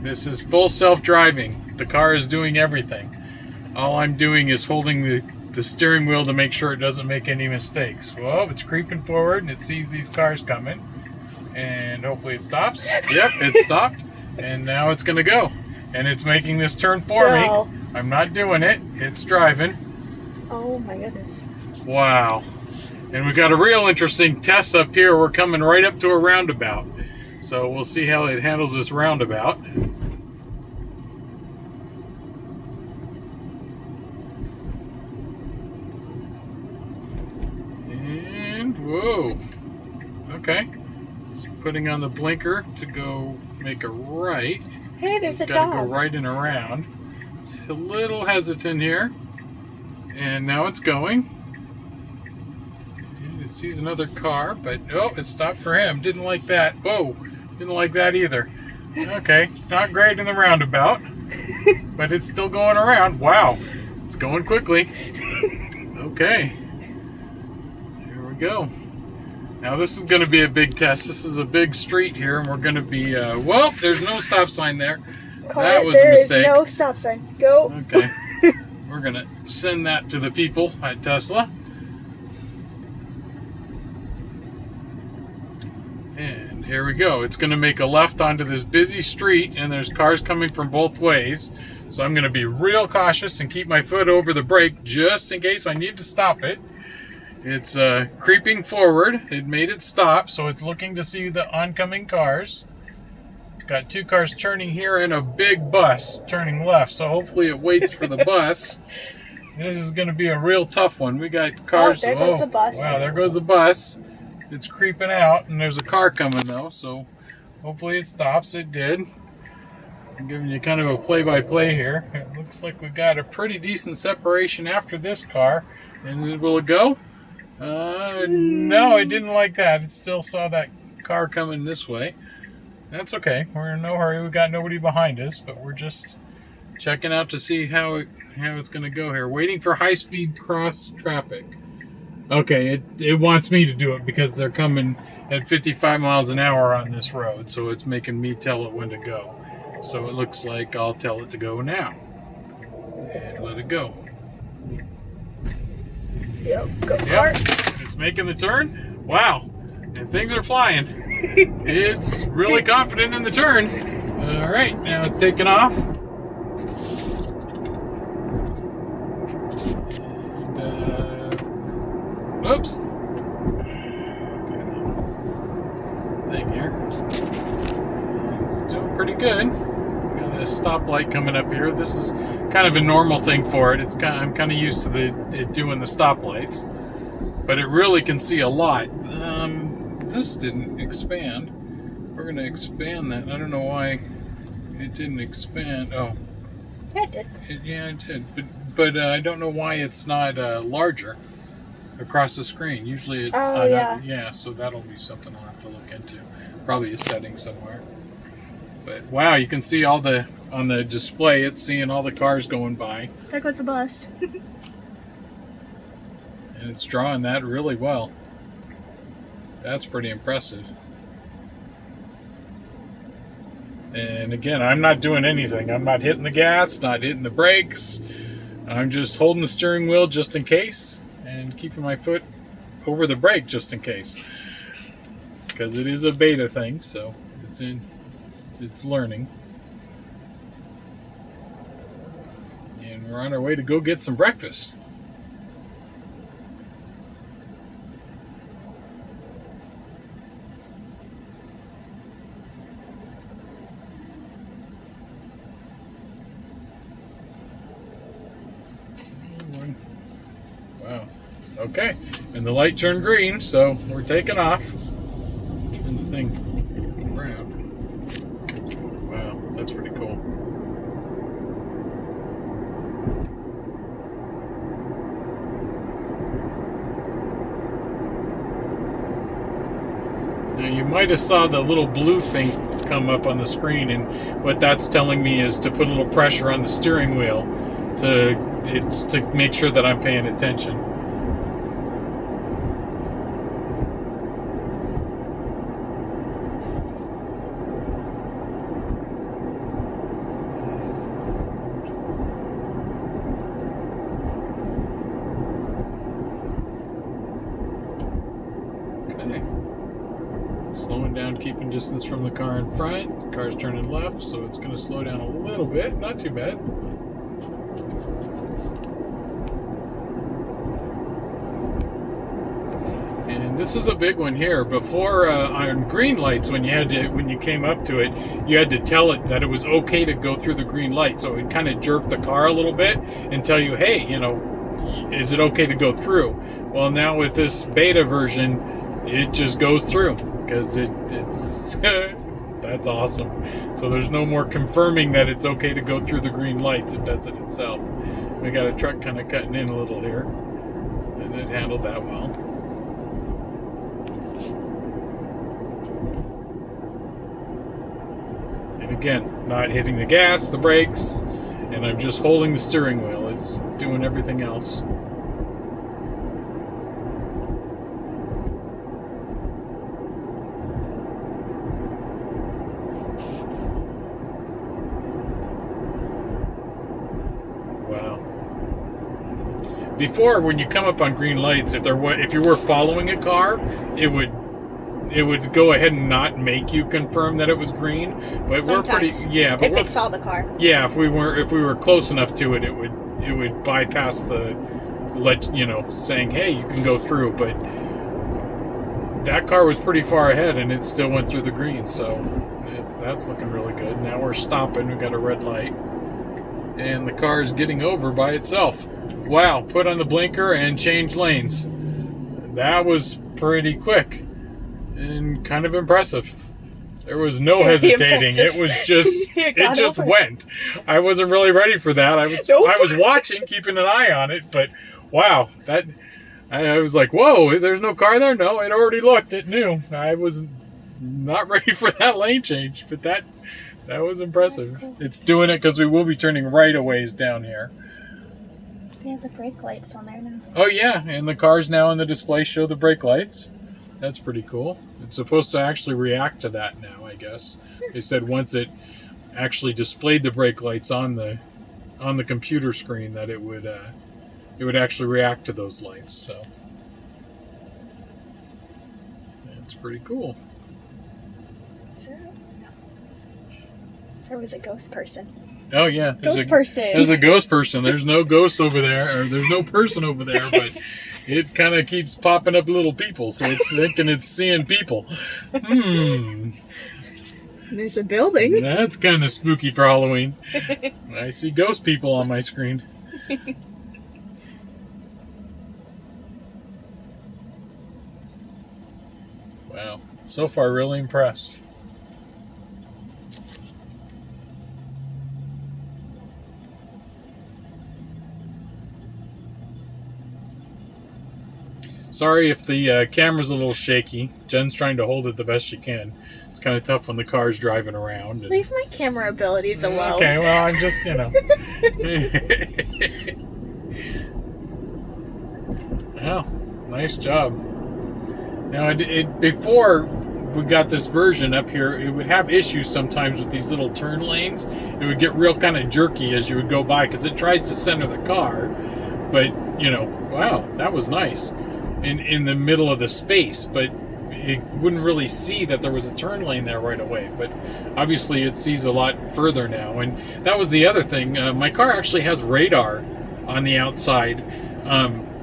This is full self-driving. The car is doing everything. All I'm doing is holding the steering wheel to make sure it doesn't make any mistakes. Well, it's creeping forward and it sees these cars coming. And hopefully it stops. Yep, it stopped. And now it's going to go. And it's making this turn for me. I'm not doing it. It's driving. Oh my goodness. Wow. And we've got a real interesting test up here. We're coming right up to a roundabout. So we'll see how it handles this roundabout. And whoa. Okay. Just putting on the blinker to go make a right. Hey, there's a dog. Got to go right and around. It's a little hesitant here. And now it's going. And it sees another car, but oh, it stopped for him. Didn't like that. Whoa. Didn't like that either. Okay, not great in the roundabout, but it's still going around. Wow, it's going quickly. Okay, here we go. Now this is going to be a big test. This is a big street here, and we're going to be, well, there's no stop sign there. That was a mistake. There is no stop sign. Go. Okay, we're going to send that to the people at Tesla. And here we go. It's going to make a left onto this busy street, and there's cars coming from both ways. So I'm going to be real cautious and keep my foot over the brake just in case I need to stop it. It's creeping forward. It made it stop, so it's looking to see the oncoming cars. It's got two cars turning here and a big bus turning left, so hopefully it waits for the bus. This is going to be a real tough one. We got cars. Oh, there goes the bus. Wow, there goes the bus. It's creeping out, and there's a car coming though, so hopefully it stops. It did. I'm giving you kind of a play-by-play here. It looks like we've got a pretty decent separation after this car. And will it go? No, it didn't like that. It still saw that car coming this way. That's okay. We're in no hurry. We've got nobody behind us, but we're just checking out to see how it's going to go here. Waiting for high-speed cross traffic. Okay, it wants me to do it because they're coming at 55 miles an hour on this road, so it's making me tell it when to go. So it looks like I'll tell it to go now. And let it go. Yep, go for Yep, it. it's making the turn. Wow, and things are flying. It's really confident in the turn. All right, now it's taking off. Oops. Thing here. It's doing pretty good. Got a stoplight coming up here. This is kind of a normal thing for it. I'm kind of used to it doing the stoplights, but it really can see a lot. This didn't expand. We're going to expand that. I don't know why it didn't expand. Oh, Yeah, it did. yeah, it did. But I don't know why it's not larger across the screen. Usually it, yeah. So that'll be something I'll have to look into. Probably a setting somewhere. But wow, you can see on the display, it's seeing all the cars going by. There goes the bus. And it's drawing that really well. That's pretty impressive. And again, I'm not doing anything. I'm not hitting the gas, not hitting the brakes. I'm just holding the steering wheel just in case and keeping my foot over the brake just in case. Because it is a beta thing, so it's learning. And we're on our way to go get some breakfast. Wow. Okay. And the light turned green, so we're taking off. Turn the thing around. Wow, that's pretty cool. Now you might have saw the little blue thing come up on the screen, and what that's telling me is to put a little pressure on the steering wheel to make sure that I'm paying attention. keeping distance from the car in front. The car's turning left, so it's going to slow down a little bit. Not too bad. And this is a big one here. Before on green lights, when you came up to it, you had to tell it that it was okay to go through the green light. So it would kind of jerk the car a little bit and tell you, hey, you know, is it okay to go through? Well, now with this beta version, it just goes through because it's that's awesome. So there's no more confirming that it's okay to go through the green lights. It does it itself. We got a truck kind of cutting in a little here, and it handled that well. And again, not hitting the gas, the brakes, and I'm just holding the steering wheel. It's doing everything else. Wow. Before, when you come up on green lights, if you were following a car, it would go ahead and not make you confirm that it was green. But Sometimes. we're pretty, yeah. But if it saw the car. Yeah, if we were close enough to it, it would bypass the saying, hey, you can go through. But that car was pretty far ahead, and it still went through the green. So that's looking really good. Now we're stopping. We got a red light, and the car is getting over by itself. Wow! Put on the blinker and change lanes. That was pretty quick and kind of impressive. There was no hesitating. It was just it just went. I wasn't really ready for that. I was watching, keeping an eye on it, but wow, that I was like, whoa, there's no car there? No, it already looked. It knew. I was not ready for that lane change, but that was impressive. Cool. It's doing it because we will be turning right a ways down here. They have the brake lights on there now. Oh yeah, and the cars now in the display show the brake lights. That's pretty cool. It's supposed to actually react to that now, I guess. They said once it actually displayed the brake lights on the computer screen that it would actually react to those lights. So that's pretty cool. There was a ghost person. Oh yeah, There's a ghost person. There's no ghost over there, or there's no person over there, but it kind of keeps popping up little people, so it's thinking it's seeing people. There's a building. That's kind of spooky for Halloween. I see ghost people on my screen. Wow, so far really impressed. Sorry if the camera's a little shaky. Jen's trying to hold it the best she can. It's kind of tough when the car's driving around. And... Leave my camera abilities alone. Okay, well, I'm just, Well, nice job. Now, before we got this version up here, it would have issues sometimes with these little turn lanes. It would get real kind of jerky as you would go by because it tries to center the car. But, wow, that was nice. In the middle of the space, but it wouldn't really see that there was a turn lane there right away. But obviously it sees a lot further now, and that was the other thing. My car actually has radar on the outside,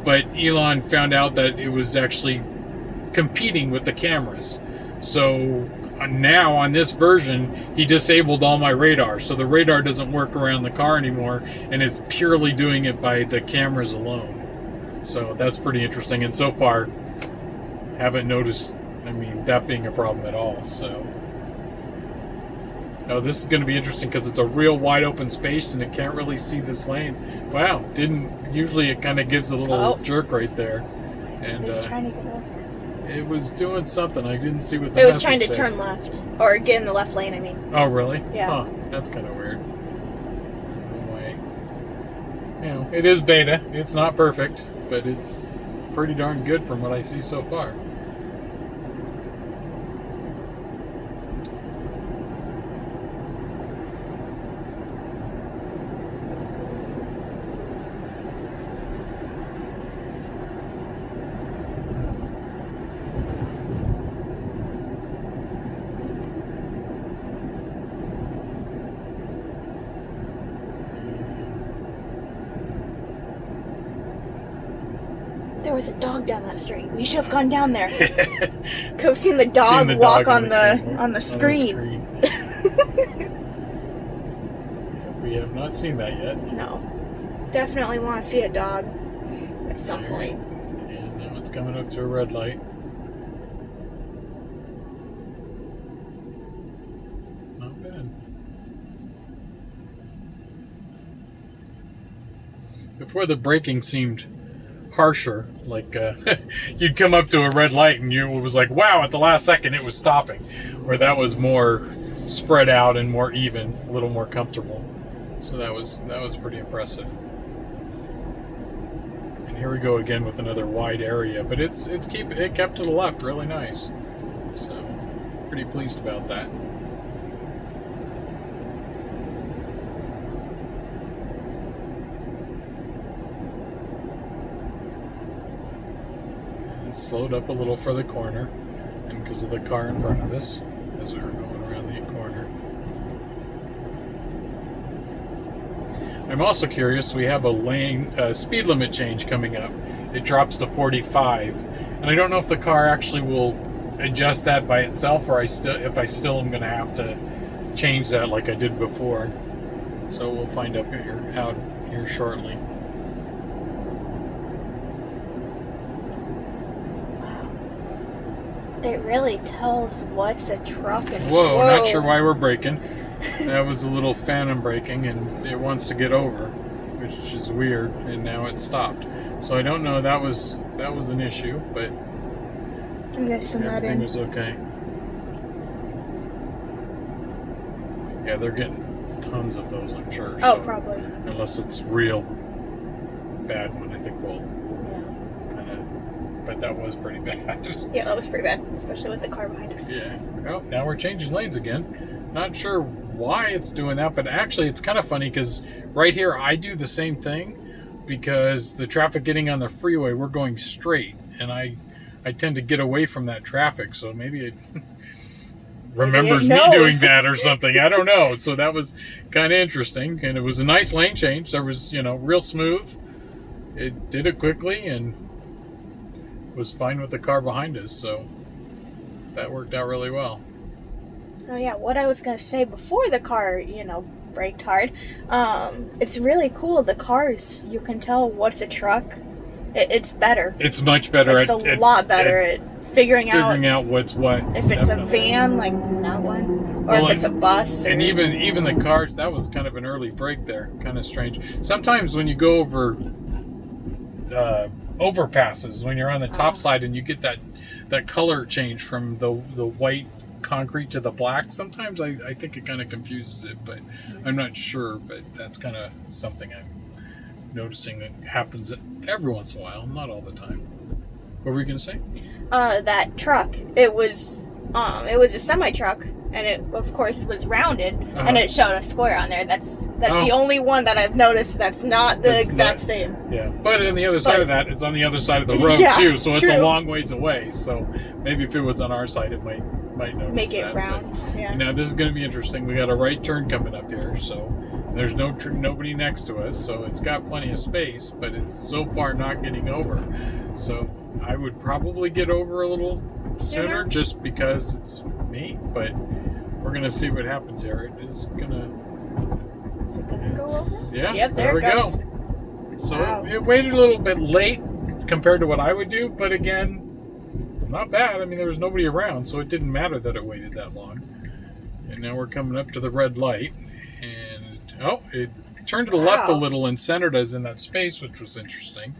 but Elon found out that it was actually competing with the cameras. So now on this version, he disabled all my radar, so the radar doesn't work around the car anymore, and it's purely doing it by the cameras alone. So that's pretty interesting, and so far haven't noticed, that being a problem at all. So this is going to be interesting because it's a real wide open space and it can't really see this lane. Wow, usually it kind of gives a little jerk right there. And it's trying to get over. It was doing something. I didn't see what the It was trying to said. Turn left, or get in the left lane, I mean. Oh, really? Yeah. Huh, that's kind of weird. Anyway, it is beta. It's not perfect, but it's pretty darn good from what I see so far. There was a dog down that street. We should have gone down there. Could have seen the dog walk on the screen. We have not seen that yet. No. Definitely want to see a dog at some point. And now it's coming up to a red light. Not bad. Before the braking seemed harsher, like you'd come up to a red light and it was like, wow, at the last second it was stopping, where that was more spread out and more even, a little more comfortable. So that was pretty impressive. And here we go again with another wide area, but it kept to the left really nice. So pretty pleased about that. Slowed up a little for the corner, and because of the car in front of us as we were going around the corner. I'm also curious, we have a speed limit change coming up. It drops to 45, and I don't know if the car actually will adjust that by itself, or if I still am going to have to change that like I did before. So we'll find out here shortly. It really tells what's a truck and Whoa, not sure why we're braking. That was a little phantom braking, and it wants to get over, which is weird, and now it stopped. So I don't know, that was an issue, but I'm gonna send that in. Everything was okay. Yeah, they're getting tons of those, I'm sure. Oh, so, probably. Unless it's real bad one, I think we'll kind of. But that was pretty bad. Yeah, that was pretty bad, especially with the car behind us. Yeah. Well, now we're changing lanes again. Not sure why it's doing that, but actually it's kind of funny because right here I do the same thing, because the traffic getting on the freeway, we're going straight, and I tend to get away from that traffic, so maybe it remembers me doing that or something. I don't know. So that was kind of interesting, and it was a nice lane change. There was, real smooth. It did it quickly and was fine with the car behind us, so that worked out really well. Oh yeah, what I was going to say before the car, braked hard, it's really cool. The cars, you can tell what's a truck. It's better. It's much better. It's a lot better at figuring out what's what. If it's a van, like that one, or if it's a bus. And even the cars, that was kind of an early break there. Kind of strange. Sometimes when you go over overpasses, when you're on the top side and you get that color change from the white concrete to the black, sometimes I think it kind of confuses it, but I'm not sure. But that's kind of something I'm noticing that happens every once in a while, not all the time. What were you gonna say? That truck, it was a semi truck, and it of course was rounded, and it showed a square on there. That's the only one that I've noticed that's not the exact same. Yeah, but on the other side of that, it's on the other side of the road too, so it's a long ways away. So maybe if it was on our side, it might notice make it that, round. But, yeah. Now this is going to be interesting. We got a right turn coming up here, so there's nobody next to us, so it's got plenty of space, but it's so far not getting over. So I would probably get over a little sooner just because it's me, but we're going to see what happens here. Is it going to go over? Yeah, yep, there we go. So it waited a little bit late compared to what I would do, but again, not bad. I mean, there was nobody around, so it didn't matter that it waited that long. And now we're coming up to the red light, and it turned to the left a little and centered us in that space, which was interesting.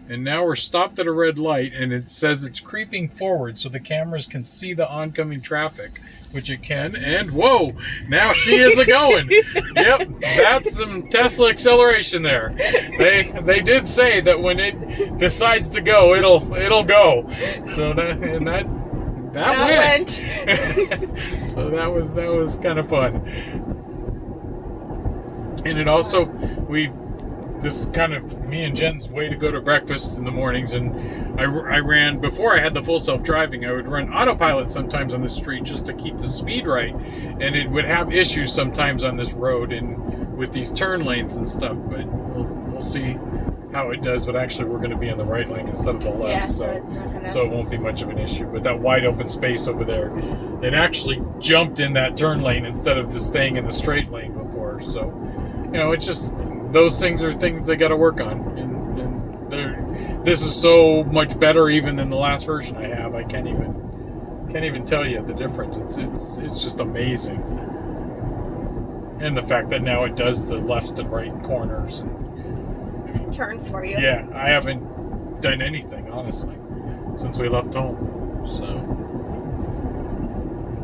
And now we're stopped at a red light, and it says it's creeping forward so the cameras can see the oncoming traffic, which it can. And whoa, now she is a-going. Yep, that's some Tesla acceleration there. They did say that when it decides to go, it'll go. So that went. So that was kind of fun. And it also this is kind of me and Jen's way to go to breakfast in the mornings, and I ran, before I had the full self-driving, I would run autopilot sometimes on the street just to keep the speed right, and it would have issues sometimes on this road and with these turn lanes and stuff, but we'll see how it does, but actually we're going to be in the right lane instead of the left, Yeah, so it's not gonna... so it won't be much of an issue. But that wide open space over there, it actually jumped in that turn lane instead of just staying in the straight lane before. So, you know, it's just, those things are things they got to work on, and this is so much better even than the last version I have. I can't even tell you the difference. It's just amazing. And the fact that now it does the left and right corners and turns for you. Yeah, I haven't done anything, honestly, since we left home. So,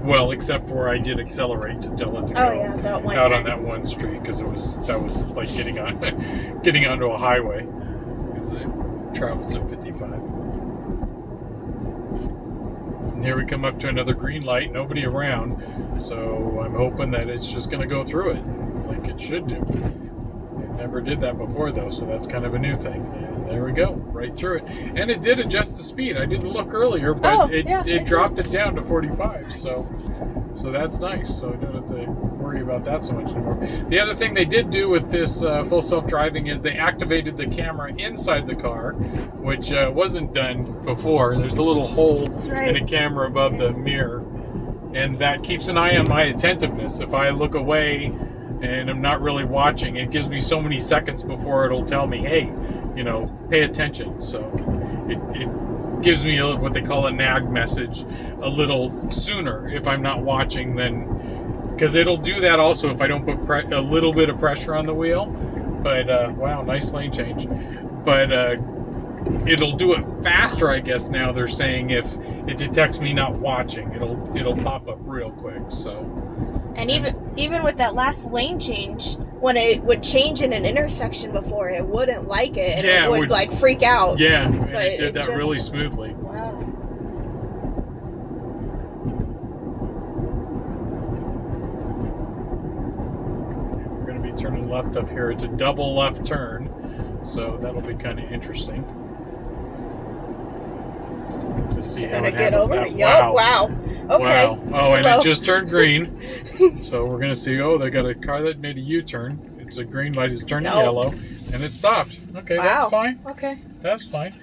well, except for I did accelerate to tell it to go out on that one street, because that was like getting onto a highway, because it travels at 55. And here we come up to another green light, nobody around, so I'm hoping that it's just going to go through it like it should do. It never did that before, though, so that's kind of a new thing. And there we go, right through it. And it did adjust the speed. I didn't look earlier, but it dropped it down to 45, so that's nice. So I don't have to worry about that so much anymore. The other thing they did do with this full self-driving is they activated the camera inside the car, which wasn't done before. There's a little hole in a camera above the mirror, and that keeps an eye on my attentiveness. If I look away and I'm not really watching, it gives me so many seconds before it'll tell me, hey, you know, pay attention. So it gives me what they call a nag message a little sooner if I'm not watching, then, because it'll do that also if I don't put a little bit of pressure on the wheel. But wow, nice lane change. But it'll do it faster, I guess. Now they're saying if it detects me not watching, it'll pop up real quick. So, and even with that last lane change, when it would change in an intersection before, it wouldn't like it, and it would like freak out. Yeah, and it did that really smoothly. Wow. We're going to be turning left up here. It's a double left turn, so that'll be kind of interesting. See how it get over it. Wow. Okay. Wow. Oh, and it just turned green. So we're gonna see. Oh, they got a car that made a U-turn. It's a green light. It's turning yellow, and it stopped. Okay, that's fine. Okay. That's fine.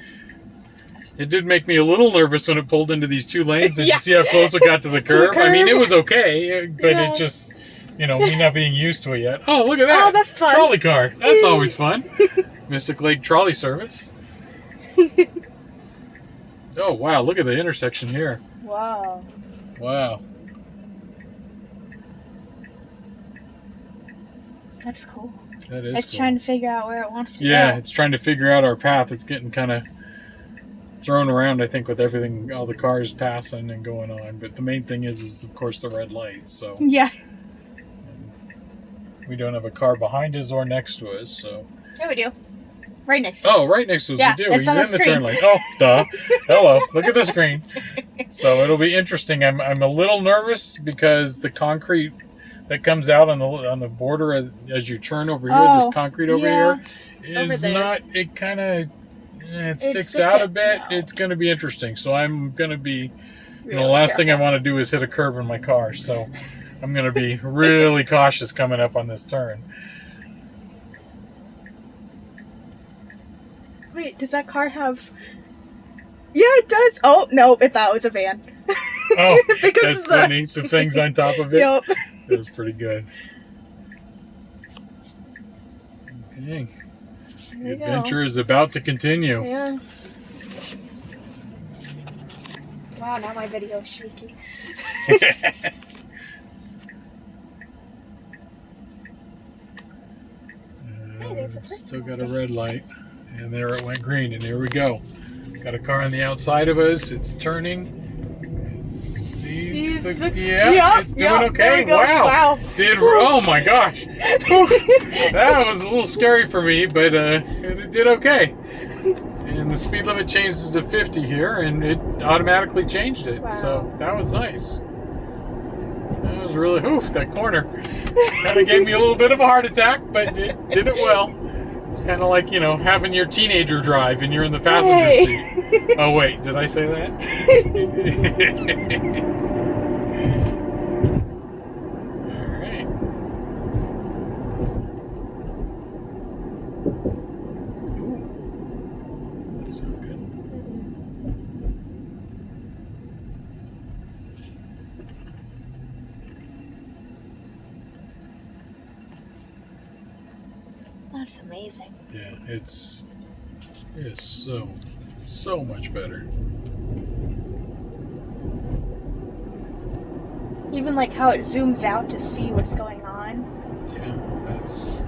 It did make me a little nervous when it pulled into these two lanes. Did you see how close it got to the curb? I mean, it was okay, but it just, you know, me not being used to it yet. Oh, look at that. Oh, that's fun. Trolley car. That's always fun. Mystic Lake Trolley Service. Oh, wow. Look at the intersection here. Wow. Wow. That's cool. That is It's cool. trying to figure out where it wants to go. Yeah, it's trying to figure out our path. It's getting kind of thrown around, I think, with everything, all the cars passing and going on. But the main thing is of course, the red light. So yeah. We don't have a car behind us or next to us, so. Yeah, we do. Right next to us. Oh, right next to us. Yeah, we do. it's He's on the in the turn lane. Oh, duh. Hello. Look at the screen. So it'll be interesting. I'm a little nervous because the concrete that comes out on the border as you turn over here, this concrete over here, is not. It kind of it sticks out a bit. No. It's going to be interesting. So I'm going to be. Really the last thing I want to do is hit a curb in my car. So I'm going to be really cautious coming up on this turn. Wait, does that car have... Yeah, it does. Oh, no, I thought it was a van. Oh, that's funny. The things on top of it. Yep. That was pretty good. Okay. The adventure is about to continue. Yeah. Wow, now my video's shaky. Still got a red light. And there it went green, and here we go. Got a car on the outside of us. It's turning. It sees the... Yeah, it's doing okay. Wow. Oh my gosh. That was a little scary for me, but it did okay. And the speed limit changes to 50 here, and it automatically changed it. Wow. So that was nice. That was really... Oof, that corner. Kind of gave me a little bit of a heart attack, but it did it well. It's kind of like, you know, having your teenager drive and you're in the passenger seat. Oh, wait, did I say that? All right. Ooh. sound good. That's amazing. Yeah, it is so much better. Even like how it zooms out to see what's going on. Yeah, that's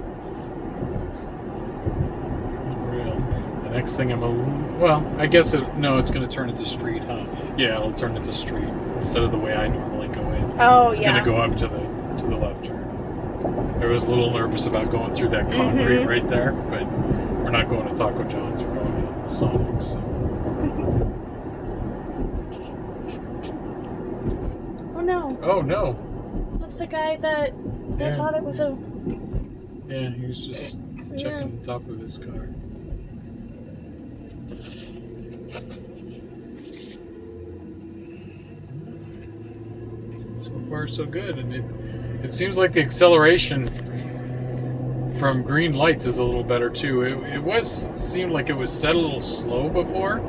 unreal. The next thing I guess it's going to turn it to street, huh? Yeah, it'll turn it to street instead of the way I normally go in. Oh, it's yeah. It's going to go up to the left turn. I was a little nervous about going through that concrete right there, but we're not going to Taco John's. We're going to Sonic's. So. Oh no! Oh no! That's the guy that thought it was a. Yeah, he was just checking the top of his car. So far, so good, and it seems like the acceleration from green lights is a little better too. It seemed like it was set a little slow before,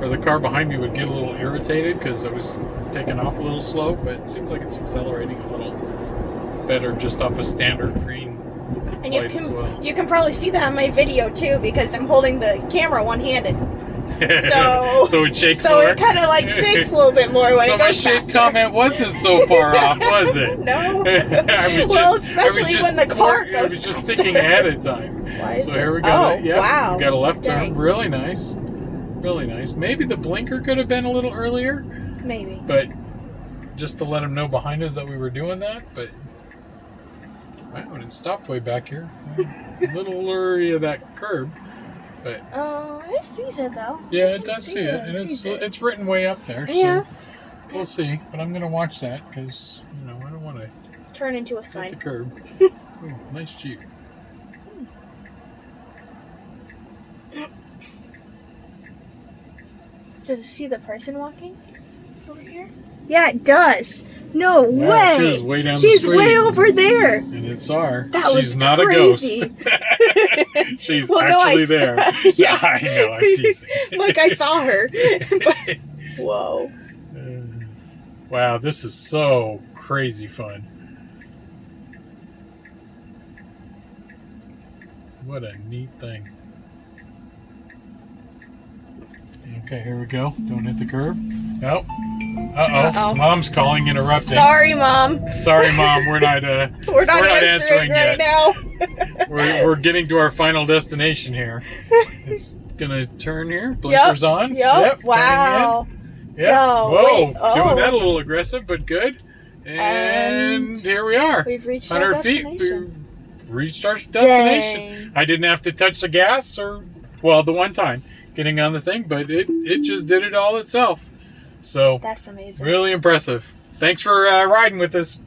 or the car behind me would get a little irritated because it was taking off a little slow. But it seems like it's accelerating a little better just off a standard green light as well. You can probably see that on my video too because I'm holding the camera one-handed. So it shakes. So it kind of like shakes a little bit more when it goes faster. So my shake comment wasn't so far off, was it? No. Especially when the car goes. I was just thinking ahead of time. Why is so here we go. Oh, wow. We got a left turn. Dang. Really nice. Really nice. Maybe the blinker could have been a little earlier. Maybe. But just to let them know behind us that we were doing that. But wow, and it stopped way back here. A little leery of that curb. But it sees it though. Yeah, it does see it, and it's written way up there. So yeah. We'll see, but I'm gonna watch that because I don't want to turn into a sign. hit the curb. Ooh, nice Jeep. Does it see the person walking over here? Yeah, it does. No Wow, way. She was way down the She's street. way over there. And it's our. She's not crazy. a ghost. She's actually there. Yeah, I know. I'm teasing. Like I saw her. But, whoa. Wow, this is so crazy fun. What a neat thing. Okay, here we go. Don't hit the curb. Nope. Uh-oh. Mom's calling, interrupting. Sorry, Mom. Sorry, Mom. We're not answering right yet. now. we're getting to our final destination here. It's gonna turn here. Blinkers on. Yep. Wow. Yep. Go. Whoa. Wait. Oh. Doing that a little aggressive, but good. And here we are. We've reached 100 our feet. destination. We've reached our destination. Dang. I didn't have to touch the gas the one time getting on the thing, but it just did it all itself. So that's amazing. Really impressive. Thanks for riding with us.